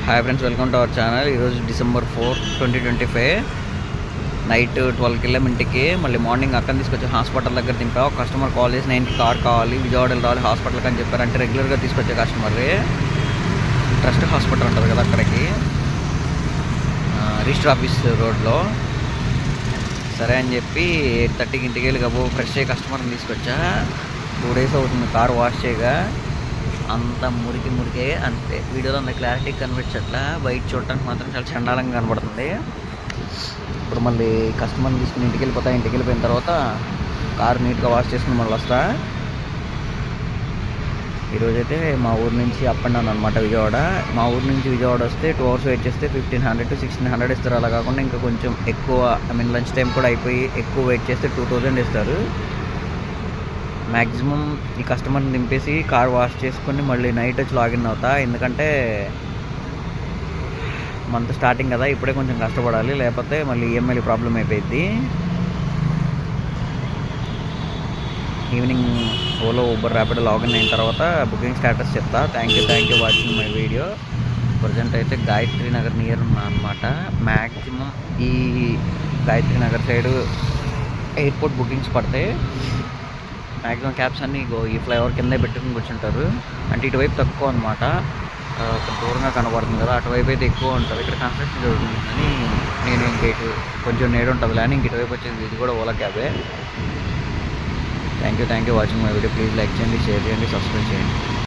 Hi friends, welcome to our channel. ఈరోజు December 4, 2025 night 12కి వెళ్ళాం ఇంటికి. మళ్ళీ మార్నింగ్ అక్కడ తీసుకొచ్చి హాస్పిటల్ దగ్గర దింపా. ఒక కస్టమర్ కాల్ చేసి 9కి కార్ కావాలి, విజయవాడలో రావాలి హాస్పిటల్కి అని చెప్పారు. అంటే రెగ్యులర్గా తీసుకొచ్చే కస్టమర్ ట్రస్ట్ హాస్పిటల్ ఉంటుంది కదా, అక్కడికి రిజిస్టర్ ఆఫీస్ రోడ్లో. సరే అని చెప్పి 8:30కి ఇంటికి వెళ్ళి గబో ఫ్రెష్ అయ్యి కస్టమర్ని తీసుకొచ్చా. 2 days అవుతుంది కార్ వాష్ చేయగా. అంత మురికే అంతే. వీడియోలో అంత క్లారిటీ కనిపించట్లా, బయట చూడటానికి మాత్రం చాలా చండాలంగా కనబడుతుంది. ఇప్పుడు మళ్ళీ కస్టమర్ని తీసుకుని ఇంటికి వెళ్ళిపోతా. ఇంటికి వెళ్ళిపోయిన తర్వాత కారు నీట్గా వాష్ చేసుకుని మళ్ళీ వస్తా. ఈరోజైతే మా ఊరు నుంచి అప్ అండ్ డౌన్ అనమాట విజయవాడ. మా ఊరు నుంచి విజయవాడ వస్తే 2 hours వెయిట్ చేస్తే 1500 to 1600 ఇస్తారు. అలా కాకుండా ఇంకా కొంచెం ఎక్కువ, లంచ్ టైం కూడా అయిపోయి ఎక్కువ వెయిట్ చేస్తే 2000 ఇస్తారు. మ్యాక్సిమం ఈ కస్టమర్ని దింపేసి కార్ వాష్ చేసుకొని మళ్ళీ నైట్ వచ్చి లాగిన్ అవుతా. ఎందుకంటే మంత్ స్టార్టింగ్ కదా, ఇప్పుడే కొంచెం కష్టపడాలి, లేకపోతే మళ్ళీ ఈఎంఐలు ప్రాబ్లం అయిపోయింది. Evening Ola Uber Rapido login అయిన తర్వాత బుకింగ్ స్టేటస్ చెప్తా. Thank you watching my video. Present అయితే గాయత్రి నగర్ నియర్ ఉన్నా అనమాట. మ్యాక్సిమం ఈ Gayatri Nagar side airport bookings పడతాయి. మ్యాక్సిమం క్యాబ్స్ అన్నీ ఈ ఫ్లైఓవర్ కిందే పెట్టుకుని కూర్చుంటారు. అంటే ఇటువైపు తక్కువ అనమాట, దూరంగా కనబడుతుంది కదా, అటువైపు అయితే ఎక్కువ ఉంటుంది. ఇక్కడ కన్స్ట్రక్షన్ జరుగుతుంది కానీ నేను ఇంక ఇటు కొంచెం నేడు ఉంటుంది కానీ ఇంక ఇటువైపు వచ్చేది ఇది కూడా ఓలా క్యాబే. Thank you watching my video. Please like చేయండి, షేర్ చేయండి, సబ్స్క్రైబ్ చేయండి.